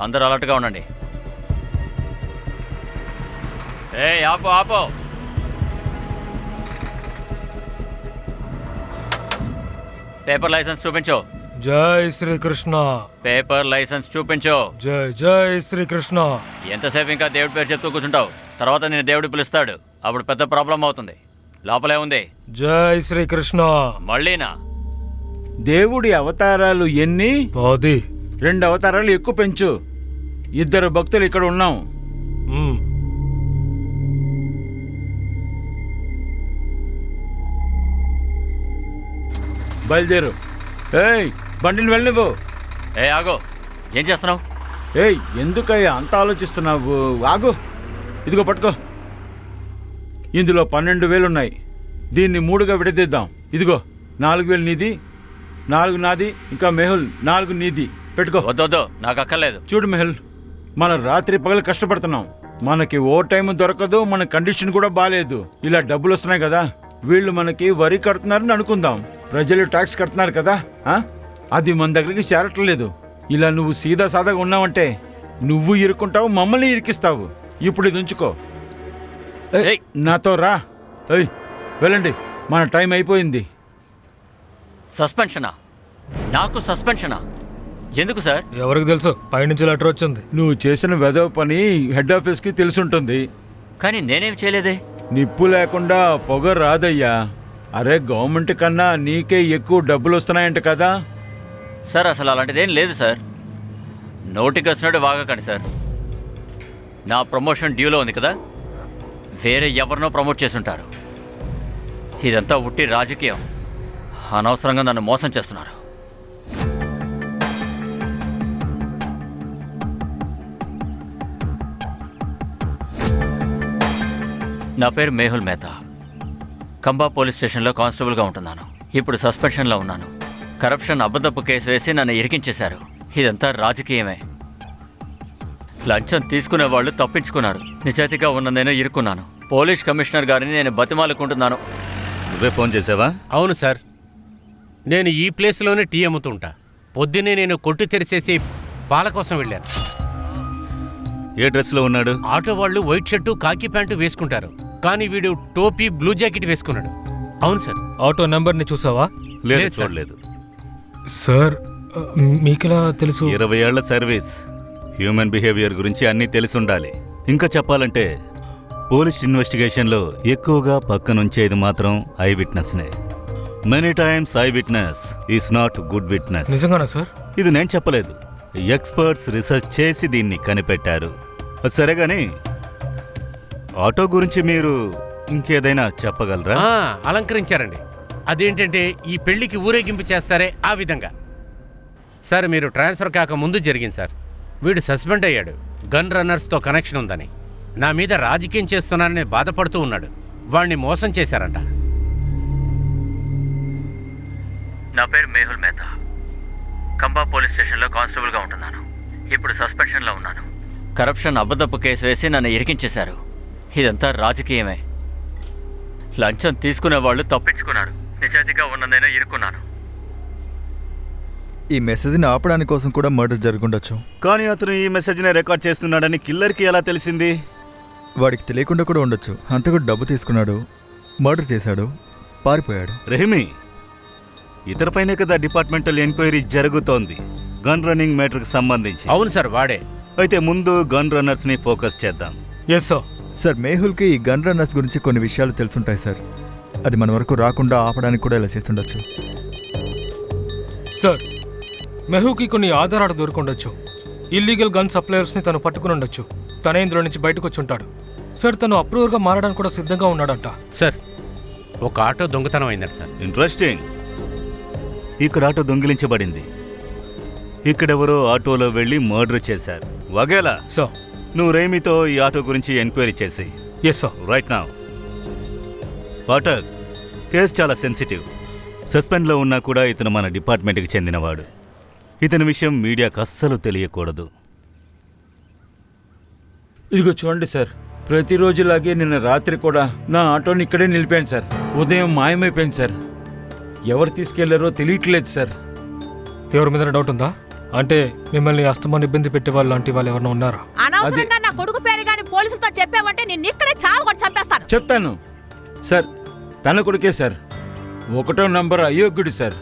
అందరూ అలర్ట్గా ఉండండి. ఆపో ఆపో. పేపర్ లైసెన్స్ చూపించు. జై శ్రీకృష్ణ. పేపర్ లైసెన్స్ చూపించు. జై జై శ్రీకృష్ణ. ఎంతసేపు ఇంకా దేవుడి పేరు చెప్తూ కూర్చుంటావు? తర్వాత నేను దేవుడు పిలుస్తాడు, అప్పుడు పెద్ద ప్రాబ్లం అవుతుంది. లోపలే ఉంది. జై శ్రీకృష్ణ. మళ్ళీనా? దేవుడి అవతారాలు ఎన్ని? 10. 2 అవతారాలు ఎక్కువ పెంచు. 2 భక్తులు ఇక్కడ ఉన్నాం. బయలుదేరు. ఏయ్, బండిని వెళ్ళనివ్వు. ఆగో. ఏం చేస్తున్నావు? ఏయ్, ఎందుకయ్యా అంత ఆలోచిస్తున్నావు? ఆగు. ఇదిగో పట్టుకో. ఇందులో 12,000 ఉన్నాయి. దీన్ని 3గా విడదీద్దాం. ఇదిగో 4,000 నీది, 4 నాది, ఇంకా మెహుల్ 4 నీది. పెట్టుకో. వద్దొద్దు, నాకు అక్కర్లేదు. చూడు మెహుల్, మనం రాత్రి పగలు కష్టపడుతున్నాం. మనకి ఓ టైం దొరకదు, మన కండిషన్ కూడా బాగాలేదు. ఇలా డబ్బులు వస్తున్నాయి కదా, వీళ్ళు మనకి వరి కడుతున్నారని అనుకుందాం. ప్రజలు ట్యాక్స్ కడుతున్నారు కదా, అది మన దగ్గరికి చేరట్లేదు. ఇలా నువ్వు సీదా సాదాగా ఉన్నావంటే నువ్వు ఇరుక్కుంటావు, మమ్మల్ని ఇరికిస్తావు. ఇప్పుడు ఇది ఉంచుకో. నాతో రా. వెళ్ళండి, మన టైం అయిపోయింది. సస్పెన్షనా? నాకు సస్పెన్షనా? ఎందుకు సార్? ఎవరికి తెలుసు, పైనుంచి లెటర్ వచ్చింది. నువ్వు చేసిన వెధవ పని హెడ్ ఆఫీస్కి తెలుసుంటుంది. కానీ నేనేం చేయలేదే. నిప్పు లేకుండా పొగ రాదయ్యా. అరే, గవర్నమెంట్ కన్నా నీకే ఎక్కువ డబ్బులు వస్తున్నాయంట కదా. సార్ అసలు అలాంటిదేం లేదు సార్. నోటికి వచ్చినట్టు వాగకండి సార్. నా ప్రమోషన్ డ్యూలో ఉంది కదా, వేరే ఎవరినో ప్రమోట్ చేసుంటారు. ఇదంతా ఉట్టి రాజకీయం. అనవసరంగా నన్ను మోసం చేస్తున్నారు. నా పేరు మేహుల్ మెహతా. కంబా పోలీస్ స్టేషన్లో కానిస్టేబుల్గా ఉంటున్నాను. ఇప్పుడు సస్పెన్షన్లో ఉన్నాను. కరప్షన్ అబద్ధపు కేసు వేసి నన్ను ఇరికించేశారు. ఇదంతా రాజకీయమే. లంచం తీసుకునే వాళ్ళు తప్పించుకున్నారు. నిజాయితీగా ఉన్న నేను ఇరుక్కున్నాను. పోలీస్ కమిషనర్ గారిని నేను బతిమాలుకుంటున్నాను. నువ్వే ఫోన్ చేసావా? అవును సార్, నేను ఈ ప్లేస్లోనే టీ అమ్ముతుంటా. పొద్దున్నే నేను కొట్టు తెరిచేసి పాల కోసం వెళ్ళాను. ఏ డ్రెస్లో ఉన్నాడు? ఆటో వాళ్ళు వైట్ షర్టు కాకి ప్యాంటు వేసుకుంటారు, కానీ వీడు టోపీ బ్లూ జాకెట్ వేసుకున్నాడు. అవును సార్. ఆటో నెంబర్ని చూసావా? లేదు, చూడలేదు. సార్ మీకెలా తెలుసు? 20 ఏళ్ల సర్వీస్, హ్యూమన్ బిహేవియర్ గురించి అన్నీ తెలిసుండాలి. ఇంకా చెప్పాలంటే పోలీస్ ఇన్వెస్టిగేషన్లో ఎక్కువగా పక్కనుంచేది మాత్రం ఐ విట్నెస్నే. Many times eye witness is not good witness. నిజంగానా సార్? ఇది నేను చెప్పలేదు, ఎక్స్పర్ట్స్ రీసెర్చ్ చేసి దీన్ని కనిపెట్టారు. సరేగాని ఆటో గురించి మీరు ఇంకేదైనా చెప్పగలరా? అలంకరించారండి. అదేంటంటే ఈ పెళ్లికి ఊరేగింపు చేస్తారే ఆ విధంగా. సార్, మీరు ట్రాన్స్ఫర్ కాక ముందు జరిగింది సార్. వీడు సస్పెండ్ అయ్యాడు, గన్ రన్నర్స్తో కనెక్షన్ ఉందని. నా మీద రాజకీయం చేస్తున్నానని బాధపడుతూ ఉన్నాడు. వాణ్ణి మోసం చేశారంట. నా పేరు మేహుల్ మెహతా. కంబా పోలీస్ స్టేషన్లో కానిస్టేబుల్గా ఉంటున్నాను. ఇప్పుడు సస్పెన్షన్లో ఉన్నాను. కరప్షన్ అబద్ధపు కేసు వేసి నన్ను ఇరికించేశారు. ఇదంతా రాజకీయమే. లంచం తీసుకునే వాళ్ళు తప్పించుకున్నారు. నిజాయితీగా ఉన్న నేను ఇరుక్కున్నాను. ఈ మెసేజ్ని ఆపడానికి కోసం కూడా మర్డర్ జరుగుండొచ్చు. కానీ అతను ఈ మెసేజ్ని రికార్డ్ చేస్తున్నాడని కిల్లర్కి ఎలా తెలిసింది? వాడికి తెలియకుండా కూడా ఉండొచ్చు. అంతకు డబ్బు తీసుకున్నాడు, మర్డర్ చేశాడు, పారిపోయాడు. రెహమీ, ఇతరపైనే కదా డిపార్ట్మెంటల్ ఎంక్వైరీ జరుగుతోంది గన్ రన్నింగ్ మ్యాటర్కి సంబంధించి. అవును సార్, వాడే. అయితే ముందు గన్ రన్నర్స్ని ఫోకస్ చేద్దాం. Yes sir. సార్, మేహుల్కి ఈ గన్ రన్నర్స్ గురించి కొన్ని విషయాలు తెలుసుంటాయి సార్. అది మన వరకు రాకుండా ఆపడానికి కూడా ఇలా చేసి ఉండొచ్చు. సార్, మెహుకి కొన్ని ఆధారాలు దొరికొండొచ్చు. ఇల్లీగల్ గన్ సప్లయర్స్ని తను పట్టుకుని ఉండొచ్చు. తనే ఇందులో నుంచి బయటకు వచ్చి ఉంటాడు. సార్, తను అప్రూవర్గా మారడానికి కూడా సిద్ధంగా ఉన్నాడంట. సార్, ఒక ఆటో దొంగతనం అయిందంట సార్. ఇంట్రెస్టింగ్. ఇక్కడ ఆటో దొంగిలించబడింది. ఇక్కడెవరో ఆటోలో వెళ్ళి మర్డర్ చేశారు. వగేలా సార్, నువ్వు రేమితో ఈ ఆటో గురించి ఎంక్వైరీ చేసి. Yes sir. Right now. Pathak, case చాలా సెన్సిటివ్. సస్పెండ్లో ఉన్నా కూడా ఇతను మన డిపార్ట్మెంట్కి చెందినవాడు. ఇతని విషయం మీడియాకు అస్సలు తెలియకూడదు. ఇదిగో చూడండి సార్, ప్రతిరోజులాగే నిన్న రాత్రి కూడా నా ఆటోని ఇక్కడే నిలిపాను సార్. ఉదయం మాయమైపోయింది సార్. ఎవరు తీసుకెళ్లారో తెలియట్లేదు సార్. ఎవరి మీద డౌట్ ఉందా? అంటే మిమ్మల్ని అస్తమాన్ని ఇబ్బంది పెట్టే వాళ్ళు లాంటి వాళ్ళు ఎవరైనా ఉన్నారా? అనవసరంగా నా కొడుకు పేరు గాని పోలీసులతో చెప్పావంటే నిన్ను ఇక్కడే చావు కూడా చంపేస్తాను. చెప్తాను సార్. తన కొడుకే సార్. 1వ నంబర్ అయోగ్యుడు సార్.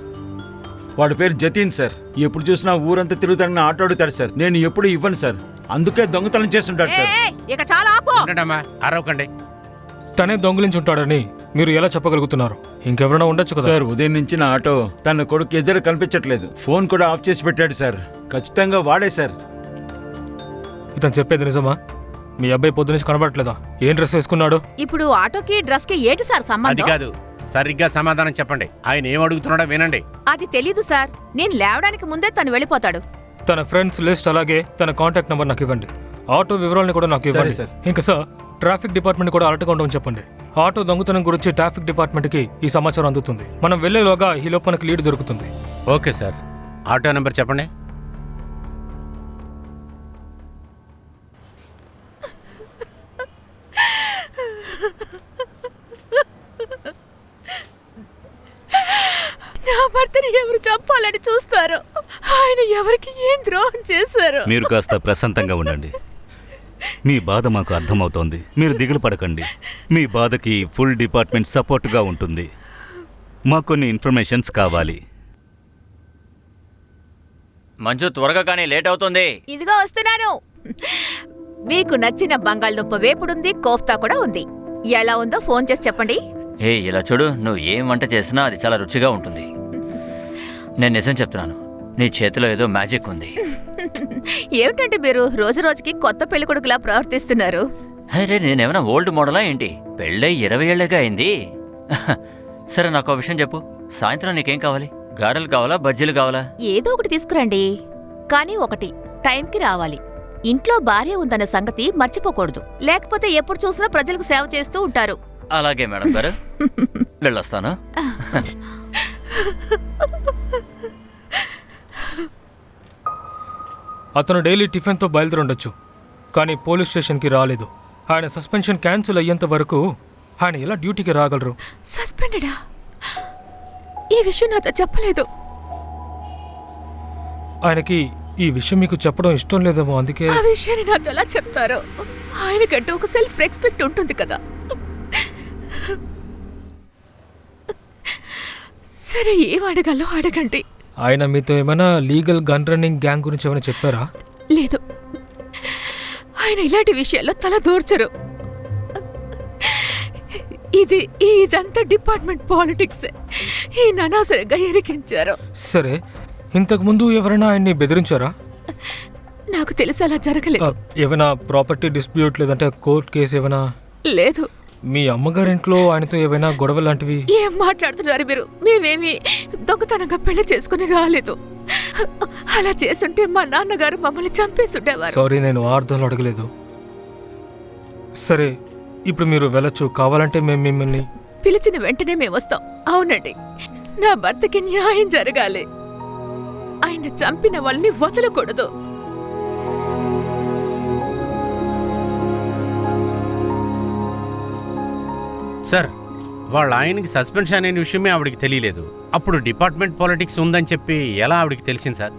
వాడి పేరు జతీన్ సార్. ఎప్పుడు చూసినా ఊరంతా తిరుగుతాడని ఆటో అడుగుతాడు సార్. నేను ఎప్పుడు ఇవ్వను సార్. అందుకే దొంగతనం చేస్తుంటాడు సార్. ఏయ్, ఇక చాలా ఆపు. ఉండడమ్మా, అరవకండి. తనే దొంగిలించి ఉంటాడని మీరు ఎలా చెప్పగలుగుతున్నారు? ఇంకెవరైనా ఉండొచ్చు కదా. సార్ ఉదయం నుంచి నా ఆటో తన కొడుకు ఎదురు కనిపించట్లేదు. ఫోన్ కూడా ఆఫ్ చేసి పెట్టాడు సార్. ఖచ్చితంగా వాడే సార్. ఇతను చెప్పేది నిజమా? మీ అబ్బాయి పొద్దు నుంచి కనబడట్లేదా? ఏం డ్రెస్ వేసుకున్నాడు? ఇప్పుడు ఆటోకి డ్రెస్ కి ఏంటి సార్ అది సంబంధం? కాదు, సరిగ్గా సమాధానం చెప్పండి. ఆయన ఏం అడుగుతున్నాడో వినండి. అది తెలీదు సార్. నేను లేవడానికి ముందే తను వెళ్ళిపోతాడు. తన ఫ్రెండ్స్ లిస్ట్ అలాగే తన కాంటాక్ట్ నెంబర్ నాకు ఇవ్వండి. ఆటో వివరాలను కూడా నాకు ఇవ్వండి. సార్. ఇంకా సార్, ట్రాఫిక్ డిపార్ట్మెంట్ కూడా అలర్ట్గా ఉండమని చెప్పండి. ఆటో దొంగతనం గురించి ట్రాఫిక్ డిపార్ట్మెంట్కి ఈ సమాచారం అందుతుంది. మనం వెళ్లేలోగా ఈ లోపు మనకి లీడ్ దొరుకుతుంది. Okay sir. ఆటో నెంబర్ చెప్పండి. నా భర్తని ఎవరు చంపాలని చూస్తారు? ఆయన ఎవరికి ఏం ద్రోహం చేశారు? మీరు కాస్త ప్రశాంతంగా ఉండండి. మీ బాధ మాకు అర్థమవుతోంది. మీరు దిగులు పడకండి. మీ బాధకి ఫుల్ డిపార్ట్మెంట్ సపోర్ట్గా ఉంటుంది. మాకు కొన్ని ఇన్ఫర్మేషన్స్ కావాలి. మంజు, త్వరగా కానీ లేట్ అవుతుంది. ఇదిగో వస్తున్నాను. మీకు నచ్చిన బంగాళదుంప వేపుడుంది, కోఫ్తా కూడా ఉంది. ఎలా ఉందో ఫోన్ చేసి చెప్పండి. ఏ ఇలా చూడు, నువ్వు ఏం వంట చేసినా అది చాలా రుచిగా ఉంటుంది. నేను నిజం చెప్తున్నాను, నీ చేతిలో ఏదో మ్యాజిక్ ఉంది. ఏమిటంటే మీరు రోజు రోజుకి కొత్త పెళ్ళికొడుకులా ప్రవర్తిస్తున్నారు. అరే, నేనేమైనా ఓల్డ్ మోడలా ఏంటి? పెళ్ళై 20 ఏళ్ళగా అయింది. సరే, నాకు ఒక విషయం చెప్పు. సాయంత్రం నీకేం కావాలి? గారెలు కావాలా, బజ్జీలు కావాలా? ఏదో ఒకటి తీసుకురండి. కానీ ఒకటి, టైంకి రావాలి. ఇంట్లో భార్య ఉందన్న సంగతి మర్చిపోకూడదు. లేకపోతే ఎప్పుడు చూసినా ప్రజలకు సేవ చేస్తూ ఉంటారు. అలాగే మేడం గారు, వెళ్ళొస్తాను. అతను డైలీ టిఫిన్తో బయలుదేరుండొచ్చు, కానీ పోలీస్ స్టేషన్కి రాలేదు. ఆయన సస్పెన్షన్ క్యాన్సిల్ అయ్యేంత వరకు ఆయన ఎలా డ్యూటీకి రాగలరు? సస్పెండెడా? ఈ విషయం నాతో చెప్పలేదు. ఆయనకి ఈ విషయం మీకు చెప్పడం ఇష్టం లేదేమో, అందుకే. ఆ విషయాన్ని నాతో ఎలా చెప్తారో? ఆయనకంటూ ఒక సెల్ఫ్ రెస్పెక్ట్ ఉంటుంది కదా. సరే, ఏం అడగాలో అడగండి. ఆయన మీతో ఏమైనా లీగల్ గన్ రన్నింగ్ గ్యాంగ్ గురించి ఏమైనా చెప్పారా? లేదు, ఆయన ఇలాంటి విషయాల్లో తల దూర్చరు. ఇదంతా డిపార్ట్మెంట్ పాలిటిక్స్. ఈయన అనవసరంగా ఇరికించారు. సరే, ఇంతకు ముందు ఎవరైనా ఆయన్ని బెదిరించారా? నాకు తెలిసి అలా జరగలేదు. ఏమైనా ప్రాపర్టీ డిస్ప్యూట్ లేదంటే కోర్టు కేసు ఏమైనా? లేదు. మీ అమ్మగారింట్లో ఆయనతో ఏమైనా గొడవ లాంటివి? ఏం మాట్లాడుతున్నారు మీరు? మేమేమి దొంగతనంగా పెళ్లి చేసుకుని రాలేదు. అలా చేసుంటే మా నాన్నగారు మమ్మల్ని చంపేసుండేవారు. సారీ, నేను అర్థంలో అడగలేదు. సరే, ఇప్పుడు మీరు వెళ్ళొచ్చు. కావాలంటే మేము మిమ్మల్ని పిలిచిన వెంటనే మేము వస్తాం. అవునండి, నా భర్తకి న్యాయం జరగాలి. ఆయన చంపిన వాళ్ళని వదలకూడదు. సార్, వాళ్ళ ఆయనకి సస్పెన్షన్ అనే విషయమే ఆవిడికి తెలియలేదు. అప్పుడు డిపార్ట్మెంట్ పాలిటిక్స్ ఉందని చెప్పి ఎలా ఆవిడికి తెలిసింది సార్?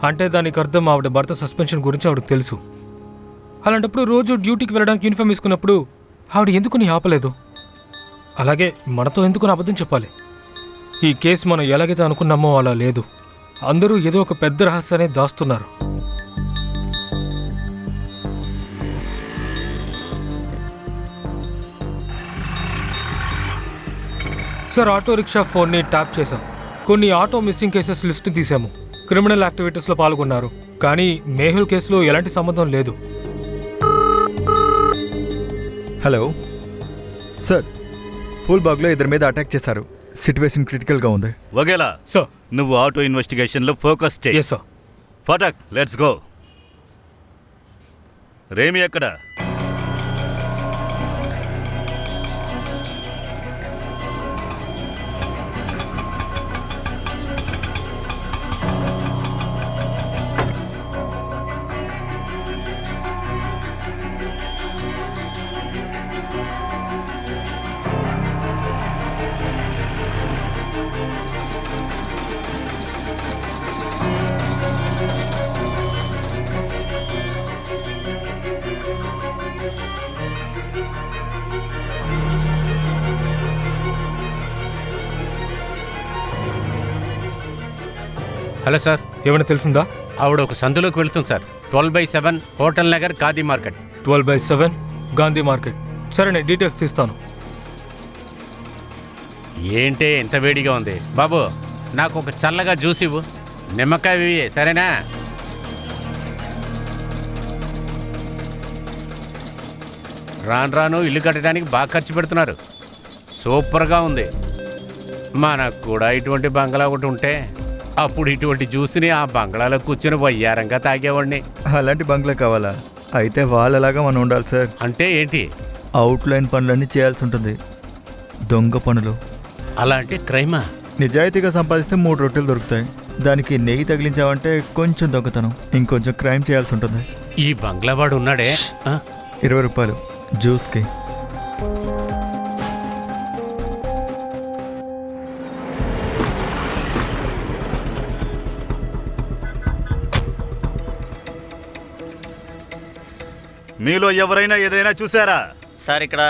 అంటే దానికి అర్థం ఆవిడ భర్త సస్పెన్షన్ గురించి ఆవిడకి తెలుసు. అలాంటప్పుడు రోజు డ్యూటీకి వెళ్ళడానికి యూనిఫామ్ వేసుకున్నప్పుడు ఆవిడ ఎందుకుని ఆపలేదు? అలాగే మనతో ఎందుకుని అబద్ధం చెప్పాలి? ఈ కేసు మనం ఎలాగైతే అనుకున్నామో అలా లేదు. అందరూ ఏదో ఒక పెద్ద రహస్యాన్ని దాస్తున్నారు. సార్, ఆటో రిక్షా ఫోన్ని ట్యాప్ చేశాం. కొన్ని ఆటో మిస్సింగ్ కేసెస్ లిస్ట్ తీసాము. క్రిమినల్ యాక్టివిటీస్లో పాల్గొన్నారు, కానీ మేహుల్ కేసులో ఎలాంటి సంబంధం లేదు. హలో సార్, ఫుల్ బాగ్లో ఇద్దరి మీద అటాక్ చేశారు. సిట్యువేషన్ క్రిటికల్గా ఉంది. వగేలా, సార్. నువ్వు ఆటో ఇన్వెస్టిగేషన్లో ఫోకస్ చేయి. Yes sir. Phatak, let's go. రేమి ఎక్కడ? హలో సార్, ఏమైనా తెలిసిందా? ఆవిడ ఒక సందులోకి వెళ్తుంది సార్. 12/7 హోటల్ నగర్ ఖాదీ మార్కెట్. 12/7 గాంధీ మార్కెట్. సరే, నేను డీటెయిల్స్ తీస్తాను. ఏంటే ఎంత వేడిగా ఉంది బాబు, నాకు ఒక చల్లగా జ్యూస్ ఇవ్వు. నిమ్మకాయ ఇవి, సరేనా? రాను రాను ఇల్లు కట్టడానికి బాగా ఖర్చు పెడుతున్నారు. సూపర్గా ఉంది. మనకు కూడా ఇటువంటి బంగ్లా ఒకటి ఉంటే అప్పుడు ఇటువంటి జ్యూస్ని ఆ బంగ్లాలో కూర్చొని వయ్యారంగా తాగేవాడిని. అలాంటి బంగ్లా కావాలా? అయితే వాళ్ళలాగా మనం ఉండాలి సార్. అంటే ఏంటి? అవుట్లైన్ పనులన్నీ చేయాల్సి ఉంటుంది. దొంగ పనులు. అలా అంటే క్రైమా? నిజాయితీగా సంపాదిస్తే 3 రొట్టెలు దొరుకుతాయి. దానికి నెయ్యి తగిలించావంటే కొంచెం దొంగతనం, ఇంకొంచెం క్రైమ్ చేయాల్సి ఉంటుంది. ఈ బంగ్లావాడు ఉన్నాడే, 20 రూపాయలు జ్యూస్కి. మీలో ఎవరైనా ఏదైనా చూసారా? సార్, ఇక్కడ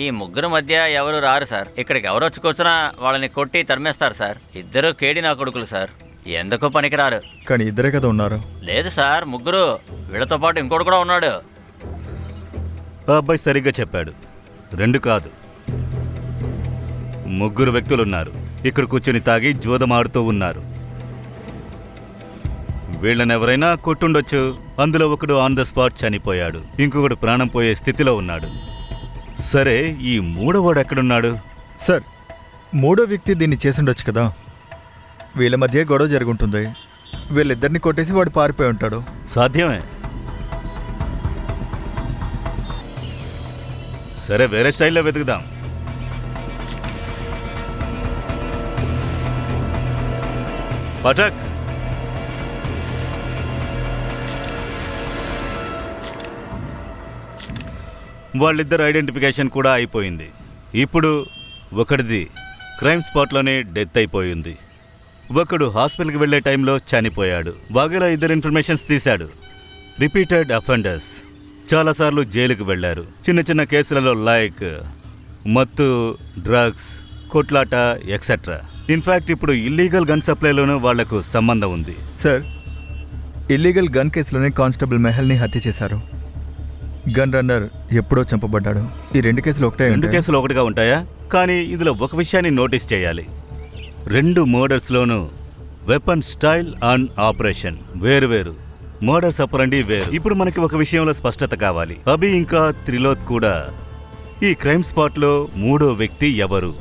ఈ ముగ్గురు మధ్య ఎవరు రారు సార్. ఇక్కడికి ఎవరు వచ్చి కూర్చున్నా వాళ్ళని కొట్టి తరిమేస్తారు సార్. ఇద్దరు కేడి నా కొడుకులు సార్, ఎందుకు పనికిరారు. కానీ ఇద్దరే కదా ఉన్నారు. లేదు సార్, ముగ్గురు. వీళ్ళతో పాటు ఇంకోటి కూడా ఉన్నాడు. ఆ అబ్బాయి సరిగ్గా చెప్పాడు. 2 కాదు, 3 వ్యక్తులున్నారు. ఇక్కడ కూర్చొని తాగి జూదమాడుతూ ఉన్నారు. వీళ్ళని ఎవరైనా కొట్టుండొచ్చు. అందులో ఒకడు ఆన్ ద స్పాట్ చనిపోయాడు, ఇంకొకడు ప్రాణం పోయే స్థితిలో ఉన్నాడు. సరే, ఈ 3వవాడు ఎక్కడున్నాడు? సార్, 3వ వ్యక్తి దీన్ని చేసుండొచ్చు కదా. వీళ్ళ మధ్య గొడవ జరుగుంటుంది. వీళ్ళిద్దరిని కొట్టేసి వాడు పారిపోయి ఉంటాడు. సాధ్యమే. సరే, వేరే స్టైల్లో వెతుకుదాం. పటక్, వాళ్ళిద్దరు ఐడెంటిఫికేషన్ కూడా అయిపోయింది. ఇప్పుడు ఒకటిది క్రైమ్ స్పాట్లోనే డెత్ అయిపోయింది. ఒకడు హాస్పిటల్కి వెళ్ళే టైంలో చనిపోయాడు. వాగేలా 2 ఇన్ఫర్మేషన్స్ తీశాడు. రిపీటెడ్ అఫెండర్స్, చాలాసార్లు జైలుకు వెళ్లారు. చిన్న చిన్న కేసులలో లైక్ మత్తు, డ్రగ్స్, కొట్లాట ఎక్సెట్రా. ఇన్ఫ్యాక్ట్ ఇప్పుడు ఇల్లీగల్ గన్ సప్లైలోనూ వాళ్లకు సంబంధం ఉంది. సార్, ఇల్లీగల్ గన్ కేసులోనే కానిస్టేబుల్ మెహల్ని హత్య చేశారు. గన్ రన్నర్ ఎప్పుడో చంపబడ్డాడు. ఈ 2 కేసులు ఒకటే. 2 కేసులు ఒకటిగా ఉంటాయా? కానీ ఇందులో ఒక విషయాన్ని నోటీస్ చేయాలి. 2 మర్డర్స్లోనూ వెపన్ స్టైల్ అండ్ ఆపరేషన్ వేరువేరు. మర్డర్స్ అపరండి వేరు. ఇప్పుడు మనకి ఒక విషయంలో స్పష్టత కావాలి. అభి ఇంకా త్రిలోక్ కూడా ఈ క్రైమ్ స్పాట్లో 3వ వ్యక్తి ఎవరు?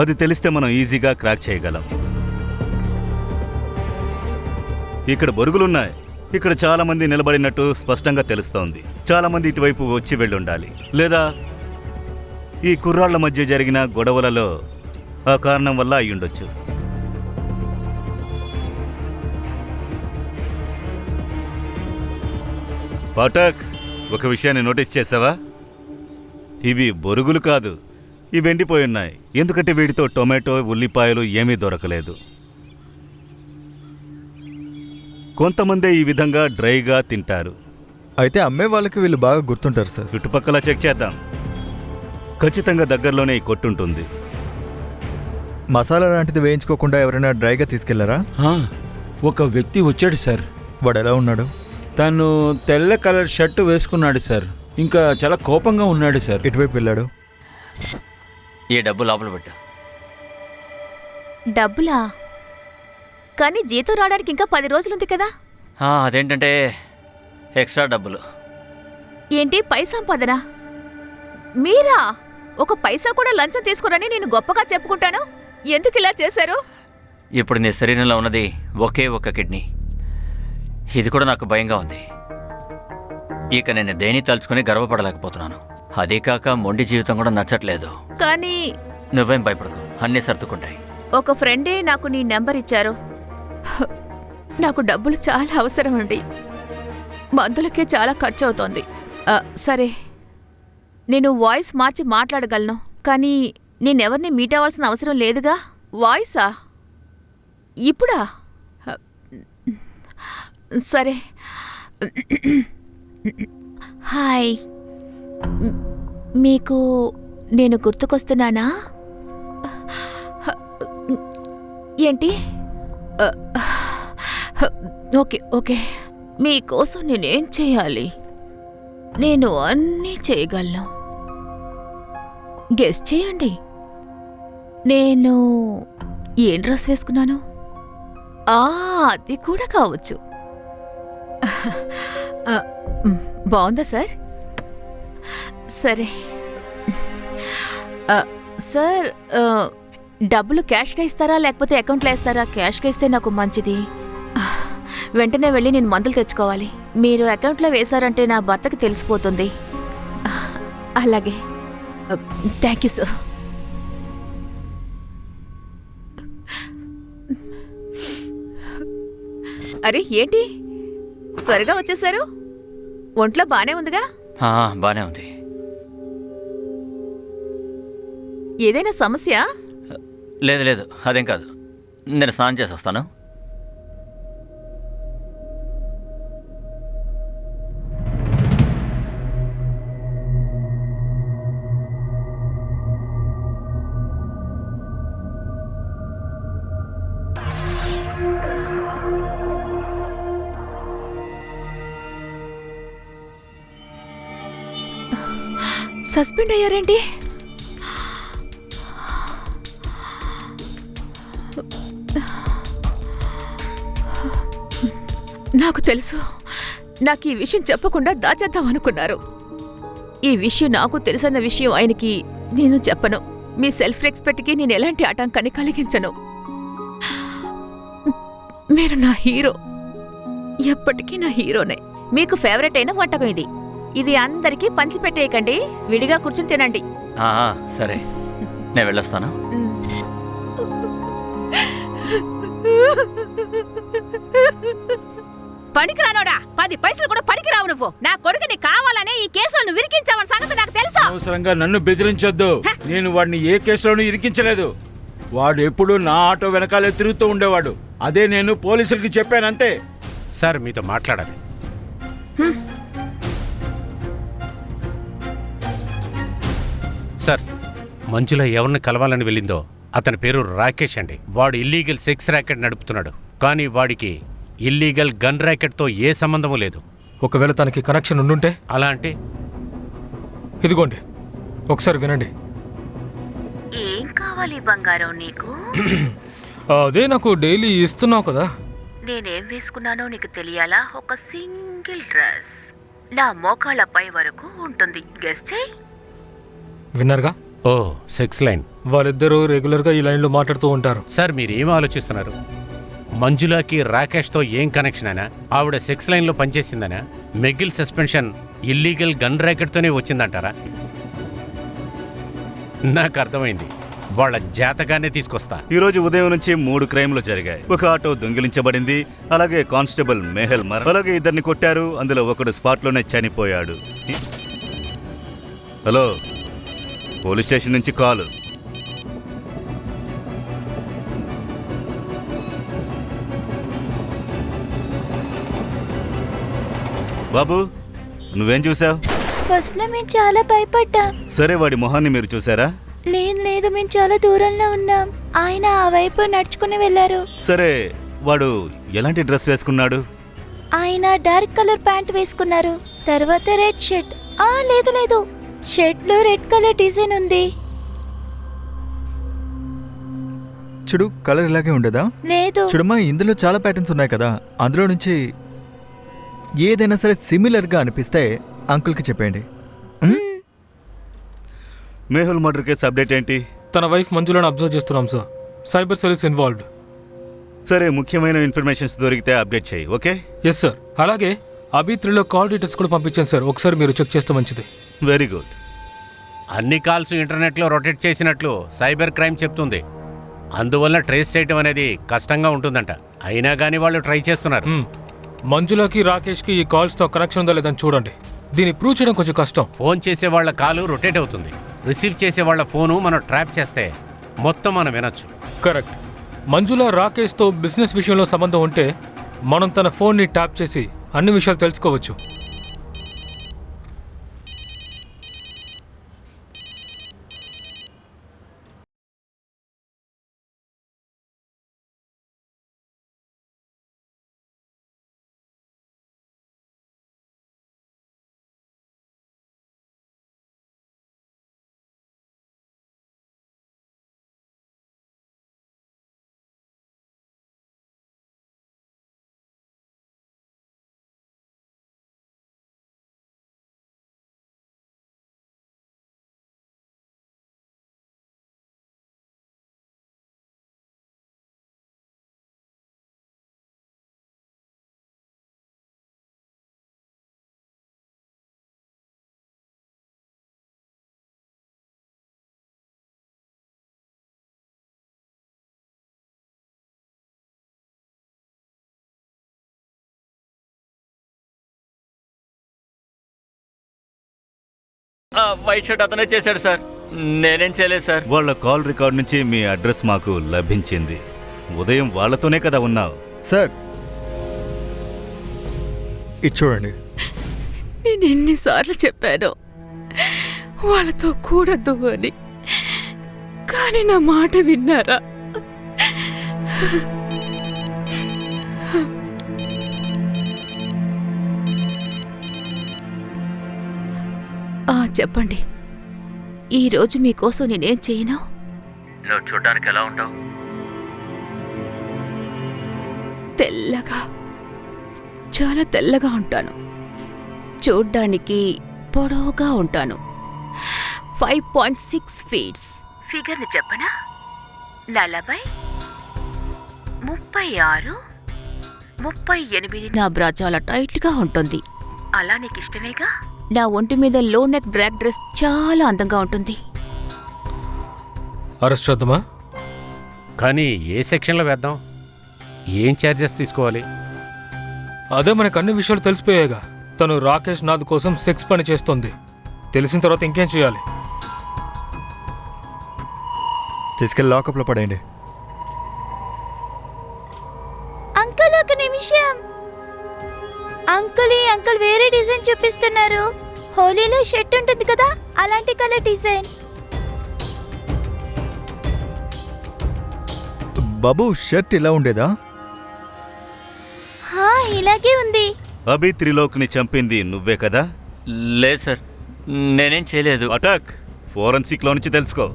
అది తెలిస్తే మనం ఈజీగా క్రాక్ చేయగలం. ఇక్కడ బొరుగులున్నాయి. ఇక్కడ చాలా మంది నిలబడినట్టు స్పష్టంగా తెలుస్తోంది. చాలా మంది ఇటువైపు వచ్చి వెళ్ళుండాలి, లేదా ఈ కుర్రాళ్ల మధ్య జరిగిన గొడవలలో ఆ కారణం వల్ల అయ్యుండొచ్చు. పాఠక్, ఒక విషయాన్ని నోటీస్ చేసావా? ఇవి బొరుగులు కాదు, ఇవి ఎండిపోయి ఉన్నాయి. ఎందుకంటే వీటితో టొమాటో, ఉల్లిపాయలు ఏమీ దొరకలేదు. కొంతమందే ఈ విధంగా డ్రైగా తింటారు. అయితే అమ్మే వాళ్ళకి వీళ్ళు బాగా గుర్తుంటారు సార్. చుట్టుపక్కల చెక్ చేద్దాం. ఖచ్చితంగా దగ్గరలోనే ఈ కొట్టుంటుంది. మసాలా లాంటిది వేయించుకోకుండా ఎవరైనా డ్రైగా తీసుకెళ్లారా? ఒక వ్యక్తి వచ్చాడు సార్. వాడు ఎలా ఉన్నాడు? తను తెల్ల కలర్ షర్ట్ వేసుకున్నాడు సార్. ఇంకా చాలా కోపంగా ఉన్నాడు సార్. ఎటువైపు వెళ్ళాడు? ఈ డబ్బు లోపల పెట్టు. డబ్బులా? కానీ జీతం రావడానికి ఇంకా 10 రోజులుంది కదా. అదేంటంటే ఎక్స్ట్రా డబ్బులు. ఏంటి పై సంపాదన? మీరా? ఒక పైసా కూడా లంచం తీసుకోరని నేను గొప్పగా చెప్పుకుంటాను. ఎందుకు ఇలా చేశారు? ఇప్పుడు నీ శరీరంలో ఉన్నది ఒకే ఒక్క కిడ్నీ. ఇది కూడా నాకు భయంగా ఉంది. ఇక నేను దేని తలుచుకుని గర్వపడలేకపోతున్నాను. అదే కాక మొండి జీవితం కూడా నచ్చట్లేదు. కానీ నువ్వేం భయపడకు, అన్నీ సర్దుకుంటాయి. ఒక ఫ్రెండే నాకు నీ నెంబర్ ఇచ్చారు. నాకు డబ్బులు చాలా అవసరం అండి. మందులకే చాలా ఖర్చు అవుతోంది. సరే, నేను వాయిస్ మార్చి మాట్లాడగలను, కానీ నేనెవరిని మీట్ అవ్వాల్సిన అవసరం లేదుగా. వాయిసా? ఇప్పుడా? సరే. హాయ్, మీకు నేను గుర్తుకొస్తున్నానా? ఏంటి? ఓకే ఓకే, మీకోసం నేనేం చేయాలి? నేను అన్నీ చేయగలను. గెస్ చేయండి, నేను ఏం డ్రెస్ వేసుకున్నాను? అది కూడా కావచ్చు. ఆ, బాగుందా సార్? సరే సార్, డబ్బులు క్యాష్గా ఇస్తారా లేకపోతే అకౌంట్లో వేస్తారా? క్యాష్గా ఇస్తే నాకు మంచిది. వెంటనే వెళ్ళి నేను మందులు తెచ్చుకోవాలి. మీరు అకౌంట్లో వేశారంటే నా భర్తకి తెలిసిపోతుంది. అలాగే, థ్యాంక్ యూ సార్. అరే ఏంటి త్వరగా వచ్చేసారు? ఒంట్లో బానే ఉందిగా? బానే ఉంది. ఏదైనా సమస్య? లేదు లేదు, అదేం కాదు. నేను స్నానం చేసి వస్తాను. సస్పెండ్ అయ్యారేంటి? నాకు తెలుసు, నాకు ఈ విషయం చెప్పకుండా దాచేద్దాం అనుకున్నారు. ఈ విషయం నాకు తెలుసన్న విషయం ఆయనకి నేను చెప్పను. మీ సెల్ఫ్ రెస్పెక్ట్కి నేను ఎలాంటి ఆటంకాన్ని కలిగించను. మీరు నా హీరో, ఎప్పటికీ నా హీరోనే. మీకు ఫేవరెట్ అయిన వంటకం ఇది. ఇది అందరికీ పంచిపెట్టేయకండి, విడిగా కూర్చుని తినండి. సరే, నేను వెళ్ళొస్తాను. పనికిరానోడా, 10 పైసలు కూడా పనికిరావు నువ్వు. నా కొడుకుని కావాలనే ఈ కేసులో నువ్వు ఇరికించావని సంగతి నాకు తెలుసా? అవసరంగా నన్ను బెదిరించొద్దు. నేను వాడిని ఏ కేసులోనూ ఇరికించలేదు. వాడు ఎప్పుడూ నా ఆటో వెనకాలే తిరుగుతూ ఉండేవాడు. అదే నేను పోలీసులకి చెప్పానంతే. సార్ మీతో మాట్లాడాలి. సార్, మంజుల ఎవరిని కలవాలని వెళ్ళిందో అతని పేరు రాకేష్ అండి. వాడు ఇల్లీగల్ సెక్స్ ర్యాకెట్ నడుపుతున్నాడు. కానీ వాడికి ఇల్లీగల్ గన్ ర్యాకెట్తో ఏ సంబంధము లేదు. ఒకవేళ తనకి కనెక్షన్ ఉండుంటే? అలా అంటే ఇదిగోండి, ఒకసారి వినండి. ఏం కావాలి బంగారం నీకు? అదే నాకు డైలీ ఇస్తున్నావు కదా. నేనేం వేసుకున్నానో నీకు తెలియాలా? ఒక సింగిల్ డ్రెస్ నా మోకాళ్ళపై వరకు ఉంటుంది. గెస్ చేయి. విన్నారుగా? ఓ, సెక్స్ లైన్. వాళ్ళిద్దరూ రెగ్యులర్గా ఈ లైన్లో మాట్లాడుతూ ఉంటారు. సార్ మీరేం ఆలోచిస్తున్నారు? మంజులాకి రాకేష్తో ఏం కనెక్షన్ అయినా? ఆవిడ సెక్స్ లైన్లో పనిచేసిందనా? మెగిల్ సస్పెన్షన్ ఇల్లీగల్ గన్ ర్యాకెట్తోనే వచ్చిందంటారా? నాకు అర్థమైంది. వాళ్ళ జాతకాన్ని తీసుకొస్తా. ఈ రోజు ఉదయం నుంచి 3 క్రైమ్లు జరిగాయి. ఒక ఆటో దొంగిలించబడింది, అలాగే కానిస్టేబుల్ మేహల్ అలాగే ఇద్దరిని కొట్టారు. అందులో ఒకడు స్పాట్లోనే చనిపోయాడు. హలో, పోలీస్ స్టేషన్ నుంచి కాలు. బాబు, నువ్వేం చూసావు? ఫస్ట్ లో మేము చాలా భయపడ్డాం. సరే, వాడి మొహాన్ని మీరు చూసారా? లేదు, మేము చాలా దూరంలో ఉన్నాం. ఆయన ఆ వైపు నడుచుకుని వెళ్లారు. సరే, వాడు ఎలాంటి డ్రెస్ వేసుకున్నాడు? ఆయన డార్క్ కలర్ ప్యాంట్ వేసుకున్నారు. తర్వాత రెడ్ షర్ట్. లేదు, షర్ట్ లో రెడ్ కలర్ డిజైన్ ఉంది. చూడు, కలర్ ఇలాగే ఉండదా? లేదు. చూడమ్మా, ఇందులో చాలా ప్యాటర్న్స్ ఉన్నాయి కదా, అందులో నుంచి ఏదైనా సరే సిమిలర్గా అనిపిస్తే అంకుల్కి చెప్పండి. మేహుల్ మర్డర్ కేసు అప్డేట్ ఏంటి? తన వైఫ్ మంజులను అబ్జర్వ్ చేస్తున్నాం సార్. Cyber cells involved. సరే, ముఖ్యమైన ఇన్ఫర్మేషన్స్ దొరికితే అప్డేట్ చేయి. ఓకే? Yes sir. అలాగే అబిత్రిలో కాల్ డీటెయిల్స్ కూడా పంపించాను సార్. ఒకసారి మీరు చెక్ చేస్తే మంచిది. Very good. అన్ని కాల్స్ ఇంటర్నెట్లో రొటేట్ చేసినట్లు సైబర్ క్రైమ్ చెప్తుంది. అందువల్ల ట్రేస్ చేయటం అనేది కష్టంగా ఉంటుందంట. అయినా కానీ వాళ్ళు ట్రై చేస్తున్నారు. మంజులకి రాకేష్కి ఈ కాల్స్తో కనెక్షన్ ఉందా లేదని చూడండి. దీన్ని ప్రూవ్ చేయడం కొంచెం కష్టం. ఫోన్ చేసే వాళ్ళ కాలు రొటేట్ అవుతుంది. రిసీవ్ చేసే వాళ్ళ ఫోను మనం ట్రాప్ చేస్తే మొత్తం మనం వినొచ్చు. కరెక్ట్. మంజుల రాకేష్తో బిజినెస్ విషయంలో సంబంధం ఉంటే మనం తన ఫోన్ని ట్యాప్ చేసి అన్ని విషయాలు తెలుసుకోవచ్చు. వైట్ షర్ట్ అతనే చేశాడు సార్, నేనేం చేయలేదు సార్. వాళ్ళ కాల్ రికార్డ్ నుంచి మీ అడ్రస్ మాకు లభించింది. ఉదయం వాళ్ళతోనే కదా ఉన్నావు. సార్ ఇది చూడండి. నేను ఎన్నిసార్లు చెప్పాను వాళ్ళతో కూడద్దు అని, కానీ నా మాట విన్నారా? చెప్పండి, ఈరోజు మీకోసం నేనేం చేయను? నువ్వు చూడ్డానికి ఎలా ఉంటావు? తెల్లగా, చాలా తెల్లగా ఉంటాను. చూడ్డానికి పొడవుగా ఉంటాను. 5.6 ఫీట్స్. ఫిగర్ని చెప్పనా? 40, 36, 38. నా బ్రా చాలా టైట్గా ఉంటుంది. అలా నీకు ఇష్టమేగా? నా ఒంటి మీద లో నెక్ బ్లాక్ డ్రెస్ చాలా అందంగా ఉంటుంది. అరెస్ట్ చేద్దామా? కానీ ఏ సెక్షన్లో వేద్దాం? ఏం ఛార్జెస్ తీసుకోవాలి? అదే మనకు అన్ని విషయాలు తెలిసిపోయాగా. తను రాకేష్ నాథ్ కోసం సెక్స్ పని చేస్తోంది. తెలిసిన తర్వాత ఇంకేం చేయాలి? తీసుకెళ్ళి లాకప్లో పడేయండి. అంకుల్ ఒక నిమిషం. అంకుల్, ఈ అంకుల్ వేరే డిజైన్ చూపిస్తున్నారు. హోలీలో షర్ట్ ఉంటుంది కదా, అలాంటి కలర్ డిజైన్. బాబు షర్ట్ ఇలా ఉండేదా? ఇలాగే ఉంది. అభి త్రిలోక్ని చంపింది నువ్వే కదా? లేదు సార్, నేనేం చేయలేదు. అటాక్ ఫోరెన్సిక్లో నుంచి తెలుసుకో.